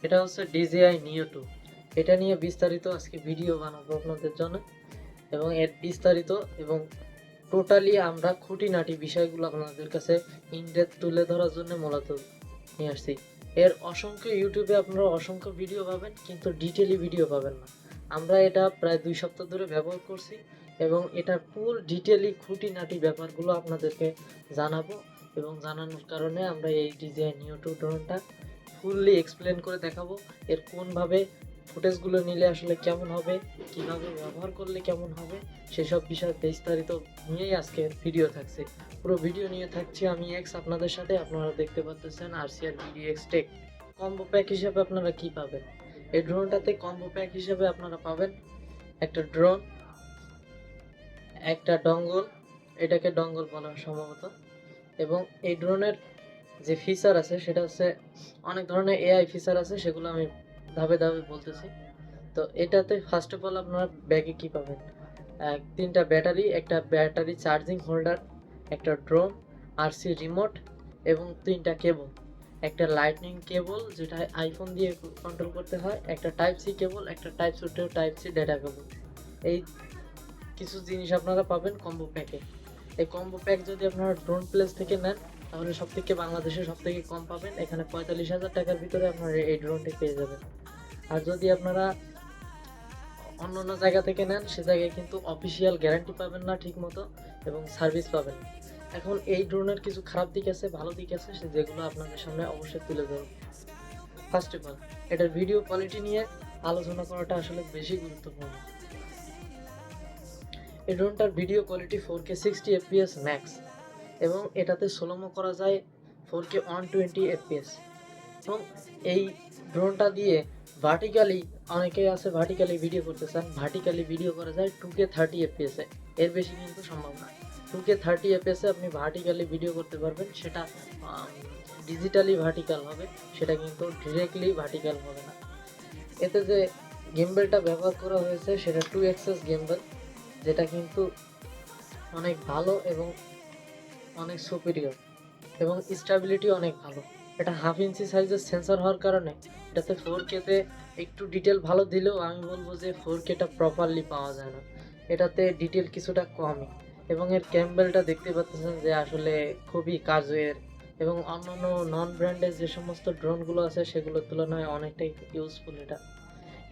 এটা হচ্ছে DJI Neo 2। এটা নিয়ে বিস্তারিত আজকে ভিডিও বানাবো আপনাদের জন্য, এবং এর বিস্তারিত এবং টোটালি আমরা খুঁটিনাটি বিষয়গুলো আপনাদের কাছে ইনডেপথ তুলে ধরার জন্য মূলত নিয়ে আসছি। এর অসংখ্য ইউটিউবে আপনারা অসংখ্য ভিডিও পাবেন, কিন্তু ডিটেইলি ভিডিও পাবেন না। আমরা এটা প্রায় 2 সপ্তাহ ধরে ব্যবহার করছি এবং এটার ফুল ডিটেইলি খুঁটিনাটি ব্যাপারগুলো আপনাদেরকে জানাবো, এবং জানানোর কারণে আমরা এই DJI Neo 2 ড্রোনটা ফুললি এক্সপ্লেন করে দেখাবো। এর কোনভাবে ফুটেজগুলো নিলে আসলে কেমন হবে, কিভাবে ব্যবহার করলে কেমন হবে, সেসব বিষয় বিস্তারিত নিয়েই আজকের ভিডিও থাকছে। পুরো ভিডিও নিয়ে থাকছি আমি এক্স আপনাদের সাথে। আপনারা দেখতে পাচ্ছেন RCR VDX tech. Combo pack হিসেবে আপনারা কি পাবেন এই ড্রোনটাতে? কম্বো প্যাক হিসেবে আপনারা পাবেন একটা ড্রোন, একটা ডঙ্গল, এটাকে ডঙ্গল বলা হয় সম্ভবত, এবং এই ড্রোনের যে ফিচার আছে সেটা হচ্ছে অনেক ধরনের AI ফিচার আছে, সেগুলো আমি ধাপে ধাপে বলতেছি। তো এটাতে ফার্স্ট অফ অল আপনারা ব্যাগে কি পাবেন? 3টা ব্যাটারি, একটা ব্যাটারি চার্জিং হোল্ডার, একটা ড্রোন, RC রিমোট এবং 3টা কেবল। একটা লাইটনিং কেবল যেটা আইফোন দিয়ে কন্ট্রোল করতে হয়, একটা টাইপ সি কেবল, একটা type C to type C data cable. এই কিছু জিনিস আপনারা পাবেন কম্বো প্যাকে। এই কম্বো প্যাক যদি আপনারা ড্রোন প্লেস থেকে নেন তাহলে সবথেকে বাংলাদেশে সবথেকে কম পাবেন। এখানে 45,000 টাকার ভিতরে আপনারা এই ড্রোনটি পেয়ে যাবেন। আর যদি আপনারা অন্য অন্য জায়গা থেকে নেন সে জায়গায় কিন্তু অফিসিয়াল গ্যারান্টি পাবেন না ঠিক মতো, এবং সার্ভিস পাবেন না। এখন এই ড্রোনের কিছু খারাপ দিক আছে, ভালো দিক আছে, যেগুলো আপনাদের সামনে অবশ্যই তুলে ধরব। ফার্স্ট অফ অল, এটার ভিডিও কোয়ালিটি নিয়ে আলোচনা করাটা আসলে বেশি গুরুত্বপূর্ণ। এই ড্রোনটার video quality 4K 60 fps max, এবং এটাতে স্লোমো করা যায় 4K 120 fps। এবং এই ড্রোনটা দিয়ে ভার্টিক্যালি, অনেকে আছে ভার্টিক্যালি ভিডিও করতে চান, ভার্টিক্যালি ভিডিও করা যায় 2K 30 fps এ। এর বেশি কিন্তু সম্ভব না। 2K 30 fps এ আপনি ভার্টিক্যালি ভিডিও করতে পারবেন, সেটা ডিজিটালি ভার্টিক্যাল হবে, সেটা কিন্তু ডিরেক্টলি ভার্টিক্যাল হবে না। এতে যে গিম্বলটা ব্যবহার করা হয়েছে সেটা 2 অ্যাক্সেস গিম্বল, যেটা কিন্তু অনেক ভালো এবং অনেক সুপিরিয়র, এবং স্টেবিলিটি অনেক ভালো। এটা 1/2 ইঞ্চি সাইজের সেন্সর হওয়ার কারণে এটাতে 4K তে একটু ডিটেল ভালো দিলেও আমি বলবো যে 4K টা প্রপারলি পাওয়া যায় না। এটাতে ডিটেল কিছুটা কমই, এবং এর ক্যাম্বেলটা দেখতে পাচ্ছেন যে আসলে খুবই কাজের, এবং অন্যান্য নন ব্র্যান্ডের যে সমস্ত ড্রোনগুলো আছে সেগুলোর তুলনায় অনেকটাই ইউজফুল। এটা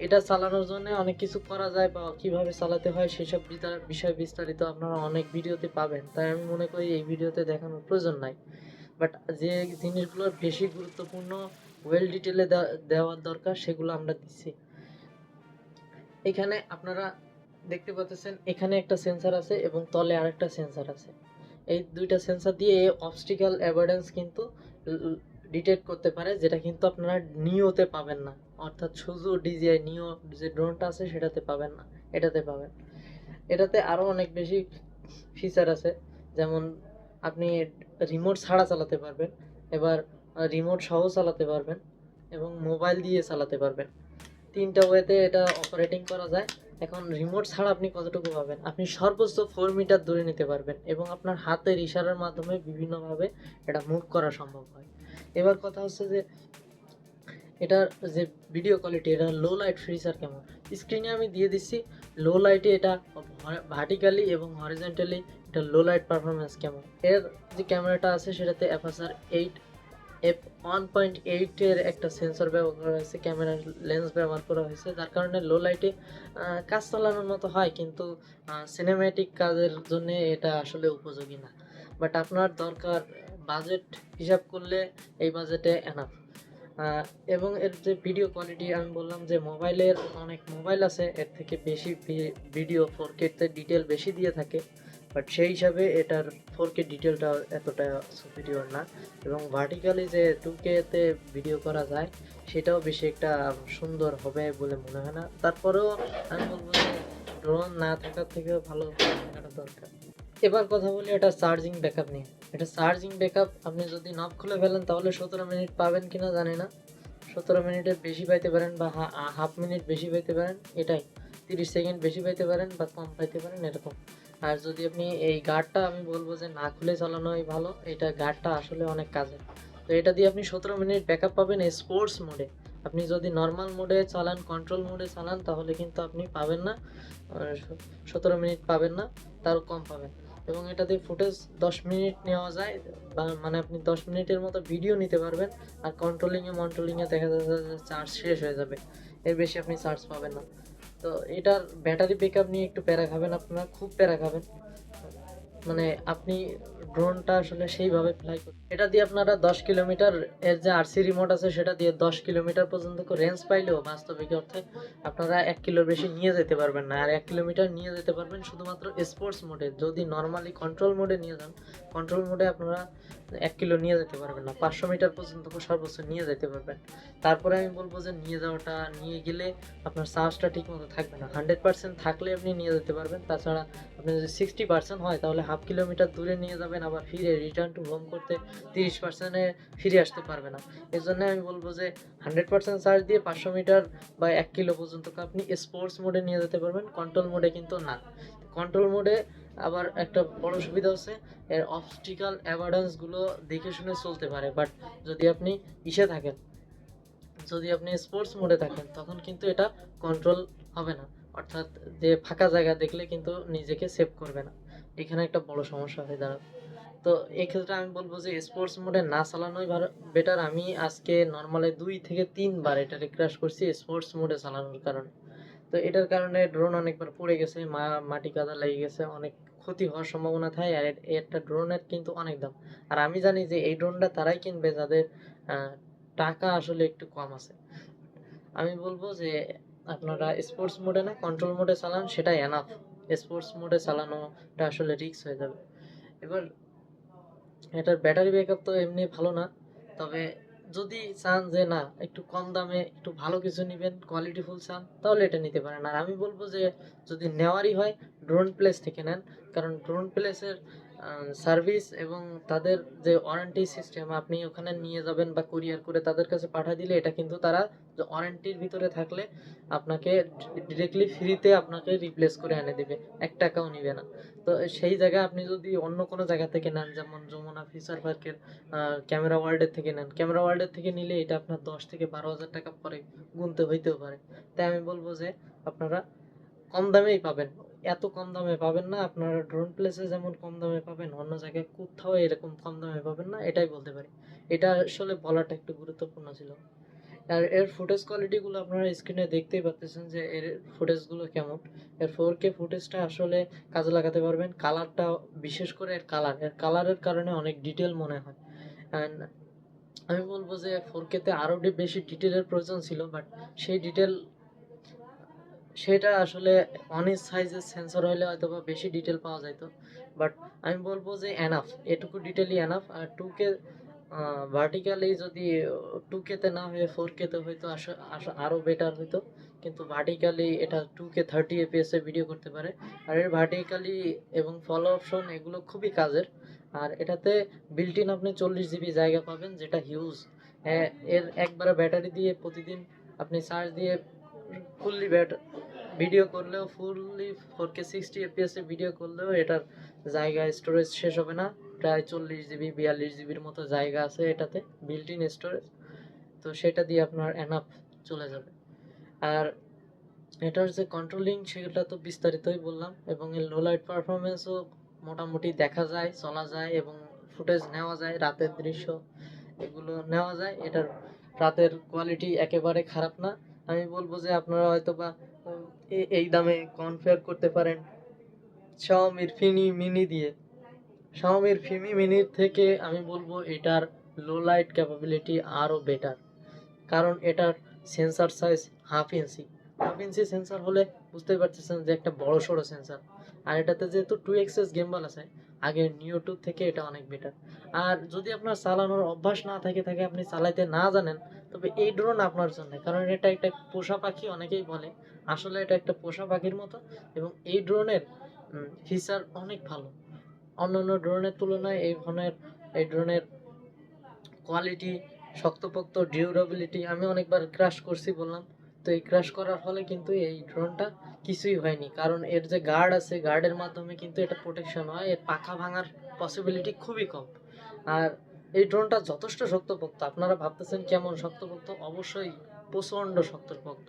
এটা চালানোর জন্য অনেক কিছু করা যায়, বা কিভাবে চালাতে হয় সেসব বিষয় বিস্তারিত আপনারা অনেক ভিডিওতে পাবেন, তাই আমি মনে করি এই ভিডিওতে দেখানোর প্রয়োজন নাই। বাট যে জিনিসগুলো বেশি গুরুত্বপূর্ণ, ওয়েল ডিটেলে দেওয়ার দরকার, সেগুলো আমরা দিচ্ছি। এখানে আপনারা দেখতে পাচ্ছেন এখানে একটা সেন্সর আছে এবং তলে আরেকটা সেন্সর আছে। এই দুইটা সেন্সর দিয়ে অবস্টিক্যাল অ্যাভয়েডেন্স কিন্তু ডিটেক্ট করতে পারে, যেটা কিন্তু আপনারা নিওতে পাবেন না। অর্থাৎ শুধু DJI নিও যে ড্রোনটা আছে সেটাতে পাবেন না, এটাতে পাবেন। এটাতে আরও অনেক বেশি ফিচার আছে, যেমন আপনি রিমোট ছাড়া চালাতে পারবেন, এবার রিমোট সহ চালাতে পারবেন, এবং মোবাইল দিয়ে চালাতে পারবেন। 3টা ওয়েতে এটা অপারেটিং করা যায়। এখন রিমোট ছাড়া আপনি কতটুকু পাবেন? আপনি সর্বোচ্চ 4 মিটার দূরে নিতে পারবেন, এবং আপনার হাতের ইশারার মাধ্যমে বিভিন্নভাবে এটা মুভ করা সম্ভব হয়। এবার কথা হচ্ছে যে এটার যে ভিডিও কোয়ালিটি, এটা লো লাইট ফিচার কেমন? স্ক্রিনে আমি দিয়ে দিচ্ছি লো লাইটে এটা ভার্টিক্যালি এবং হরিজন্টালি এটা লো লাইট পারফরমেন্স কেমন। এর যে ক্যামেরাটা আছে সেটাতে অ্যাপারচার 1.8 এর একটা সেন্সর ব্যবহার করা হয়েছে, ক্যামেরার লেন্স ব্যবহার করা হয়েছে, যার কারণে লো লাইটে কাজ চালানোর মতো হয়, কিন্তু সিনেম্যাটিক কাজের জন্য এটা আসলে উপযোগী না। বাট আপনার দরকার, বাজেট হিসাব করলে এই বাজেটে এনাফ। এবং এর যে ভিডিও কোয়ালিটি, আমি বললাম যে মোবাইলের অনেক মোবাইল আছে এর থেকে বেশি ভিডিও 4K তে ডিটেল বেশি দিয়ে থাকে, বাট সেই হিসাবে এটার 4K ডিটেলটা এতটা সুপিরিয়র না, এবং ভার্টিক্যালি যে 2K তে ভিডিও করা যায় সেটাও বেশি একটা সুন্দর হবে বলে মনে হয় না। তারপরেও আমি বলবো যে ড্রোন না থাকার থেকেও ভালো থাকাটা দরকার। এবার কথা বলি এটা চার্জিং ব্যাকআপ নিয়ে। এটা চার্জিং ব্যাকআপ আপনি যদি নব খুলে ফেলেন তাহলে 17 মিনিট পাবেন কিনা জানি না। 17 মিনিটের বেশি পাইতে পারেন, বা হাফ মিনিট বেশি পাইতে পারেন, এটাই 30 সেকেন্ড বেশি পাইতে পারেন বা কম পাইতে পারেন, এরকম। আর যদি আপনি এই গার্ডটা, আমি বলবো যে না খুলে চালানোই ভালো, এটা গার্ডটা আসলে অনেক কাজের। তো এটা দিয়ে আপনি 17 মিনিট ব্যাকআপ পাবেন স্পোর্টস মোডে। আপনি যদি নর্মাল মোডে চালান, কন্ট্রোল মোডে চালান, তাহলে কিন্তু আপনি পাবেন না 17 মিনিট পাবেন না, তারও কম পাবেন। এবং এটা দিয়ে ফুটেজ 10 মিনিট নেওয়া যায়, মানে আপনি 10 মিনিটের মতো ভিডিও নিতে পারবেন। আর মন্ট্রোলিংয়ে দেখা যাচ্ছে যে চার্জ শেষ হয়ে যাবে, এর বেশি আপনি চার্জ পাবেন না। তো এটার ব্যাটারি ব্যাকআপ নিয়ে একটু প্যারা খাবেন, আপনারা খুব প্যারা খাবেন। মানে আপনি ড্রোনটা আসলে সেইভাবে ফ্লাই করতে, এটা দিয়ে আপনারা 10 কিলোমিটার, এর যে আরসি রিমোট আছে সেটা দিয়ে 10 কিলোমিটার পর্যন্ত রেঞ্জ পাইলেও বাস্তবিক অর্থে আপনারা 1 কিলোর বেশি নিয়ে যেতে পারবেন না। আর 1 কিলোমিটার নিয়ে যেতে পারবেন শুধুমাত্র স্পোর্টস মোডে। যদি নর্মালি কন্ট্রোল মোডে নিয়ে যান, কন্ট্রোল মোডে আপনারা 1 কিলো নিয়ে যেতে পারবেন না, 500 মিটার পর্যন্ত সর্বোচ্চ নিয়ে যেতে পারবেন। তারপরে আমি বলবো যে নিয়ে গেলে আপনার চার্জটা ঠিক মতো থাকবে না। 100% থাকলে আপনি নিয়ে যেতে পারবেন, তাছাড়া আপনি যদি 60% হয় তাহলে হাফ কিলোমিটার দূরে নিয়ে যাবেন, আবার ফিরে রিটার্ন টু হোম করতে 30%-এ ফিরে আসতে পারবে না। এই জন্য আমি বলবো যে 100% চার্জ দিয়ে 500 মিটার বা 1 কিলো পর্যন্ত আপনি স্পোর্টস মোডে নিয়ে যেতে পারবেন, কন্ট্রোল মোডে কিন্তু না। কন্ট্রোল মোডে আবার একটা বড় সুবিধা হচ্ছে এর অবস্টিক্যাল অ্যাভয়েডেন্সগুলো দেখে শুনে চলতে পারে। বাট যদি আপনি ইসে থাকেন, যদি আপনি স্পোর্টস মোডে থাকেন, তখন কিন্তু এটা কন্ট্রোল হবে না। অর্থাৎ যে ফাঁকা জায়গা দেখলে কিন্তু নিজেকে সেভ করবে না, এখানে একটা বড় সমস্যা হয়ে দাঁড়াবে। তো এক্ষেত্রে আমি বলবো যে স্পোর্টস মোডে না চালানোই বেটার। আমি আজকে নর্মালে 2 থেকে 3 বার এটা রিক্রাশ করছি স্পোর্টস মোডে চালানোর কারণে। তো এটার কারণে ড্রোন অনেকবার পড়ে গেছে, মাটি কাদা লেগে গেছে, অনেক ক্ষতি হওয়ার সম্ভাবনা থাকে। আর একটা ড্রোনের কিন্তু অনেক দাম। আর আমি জানি যে এই ড্রোনটা তারাই কিনবে যাদের টাকা আসলে একটু কম আছে। আমি বলবো যে আপনারা স্পোর্টস মোডে না কন্ট্রোল মোডে চালান, সেটাই এনাফ। স্পোর্টস মোডে চালানোটা আসলে রিস্ক হয়ে যাবে। এবার এটার ব্যাটারি ব্যাকআপ তো এমনি ভালো না, তবে যদি চান যে না একটু কম দামে একটু ভালো কিছু নেবেন, কোয়ালিটিফুল চান, তাহলে এটা নিতে পারেন। আর আমি বলবো যে যদি নেওয়ারই হয় ড্রোন প্লেস থেকে নেন, কারণ ড্রোন প্লেসের সার্ভিস এবং তাদের যে ওয়ারেন্টি সিস্টেম, আপনি ওখানে নিয়ে যাবেন বা কুরিয়ার করে তাদের কাছে পাঠিয়ে দিলে এটা কিন্তু তারা ওয়ারেন্টির ভিতরে থাকলে আপনাকে ডিরেক্টলি ফ্রিতে আপনাকে রিপ্লেস করে এনে দিবে, 1 টাকাও নিবে না। তো সেই জায়গায় আপনি যদি অন্য কোনো জায়গা থেকে নেন, যেমন যমুনা ফিচার পার্কের ক্যামেরা ওয়ার্ল্ডের থেকে নেন, ক্যামেরা ওয়ার্ল্ডের থেকে নিলে এটা আপনার 10 থেকে 12 হাজার টাকা পরে গুনতে হইতেও পারে। তাই আমি বলবো যে আপনারা কম দামেই পাবেন, এত কম দামে পাবেন না। আপনারা ড্রোন প্লেসে যেমন কম দামে পাবেন, অন্য জায়গায় কোথাও এরকম কম দামে পাবেন না, এটাই বলতে পারি। এটা আসলে বলাটা একটু গুরুত্বপূর্ণ ছিল। আর এর ফুটেজ কোয়ালিটিগুলো আপনারা স্ক্রিনে দেখতেই পাচ্ছেন যে এর ফুটেজগুলো কেমন। এর 4K ফুটেজটা আসলে কাজে লাগাতে পারবেন। কালারটা, বিশেষ করে এর কালারের কারণে অনেক ডিটেল মনে হয়। অ্যান্ড আমি বলবো যে 4K-তে আরও বেশি ডিটেলের প্রয়োজন ছিল, বাট সেই ডিটেল সেটা আসলে অনেক সাইজের সেন্সর হলে হয়তো বা বেশি ডিটেল পাওয়া যাইতো। বাট আমি বলবো যে এনাফ, এটুকু ডিটেলই এনাফ। আর 2K ভার্টিক্যালি যদি 2K-তে না হয়ে 4K-তে হয়তো আরও বেটার হইতো। কিন্তু ভার্টিক্যালি এটা 2K 30 FPS-এ ভিডিও করতে পারে। আর এর ভার্টিক্যালি এবং ফলো অপশন এগুলো খুবই কাজের। আর এটাতে বিল্ট ইন আপনি 40 GB জায়গা পাবেন, যেটা হিউজ। এর একবারে ব্যাটারি দিয়ে প্রতিদিন আপনি চার্জ দিয়ে ফুললি ভিডিও করলেও, ফুললি 4K 60 FPS এ ভিডিও করলেও এটার জায়গা স্টোরেজ শেষ হবে না। প্রায় 40 GB 42 GB'র মতো জায়গা আছে এটাতে, বিল্ট ইন স্টোরেজ। তো সেটা দিয়ে আপনার এনাফ চলে যাবে। আর এটার যে কন্ট্রোলিং সেটা তো বিস্তারিতই বললাম, এবং এর লো লাইট পারফরমেন্সও মোটামুটি দেখা যায়, চলা যায়, এবং ফুটেজ নেওয়া যায়, রাতের দৃশ্য এগুলো নেওয়া যায়। এটার রাতের কোয়ালিটি একেবারে খারাপ না। আমি বলবো যে আপনারা হয়তো বা এই দামে কনফিগার করতে পারেন শাওমির ফিমি মিনি দিয়ে। শাওমির ফিমি মিনির থেকে আমি বলবো এটার লো লাইট ক্যাপাবিলিটি আরও বেটার, কারণ এটার sensor size half inch sensor হলে বুঝতেই পারতেছেন যে একটা বড় সড়ো সেন্সার। আর এটাতে যেহেতু 2 এক্সেস গেমবল আছে, আগের নিও 2 থেকে এটা অনেক বেটার। আর যদি আপনার চালানোর অভ্যাস না থাকে আপনি চালাইতে না জানেন, তবে এই ড্রোন আপনার জন্য, কারণ এটা একটা পোষা পাখি, অনেকেই বলে আসলে এটা একটা পোষা পাখির মতো। এবং এই ড্রোনের ফিচার অনেক ভালো, অন্যান্য ড্রোনের তুলনায় এই ড্রোনের কোয়ালিটি, শক্তপোক্ত, ডিউরেবিলিটি, আমি অনেকবার ক্র্যাশ করছি বললাম। তো এই ক্র্যাশ করার ফলে কিন্তু এই ড্রোনটা কিছুই হয়নি, কারণ এর যে গার্ড আছে, গার্ডের মাধ্যমে কিন্তু এটা প্রোটেকশন হয়, এর পাখা ভাঙার পসিবিলিটি খুবই কম। আর এই ড্রোনটা যথেষ্ট শক্তপোক্ত। আপনারা ভাবতেছেন কেমন শক্তপোক্ত, অবশ্যই প্রচণ্ড শক্তপোক্ত।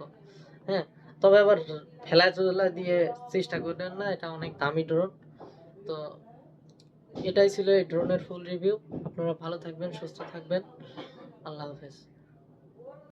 হ্যাঁ, তবে আবার ফেলা দিয়ে চেষ্টা করবেন না, এটা অনেক দামি ড্রোন। তো এটাই ছিল এই ড্রোনের ফুল রিভিউ। আপনারা ভালো থাকবেন, সুস্থ থাকবেন। আল্লাহ হাফেজ।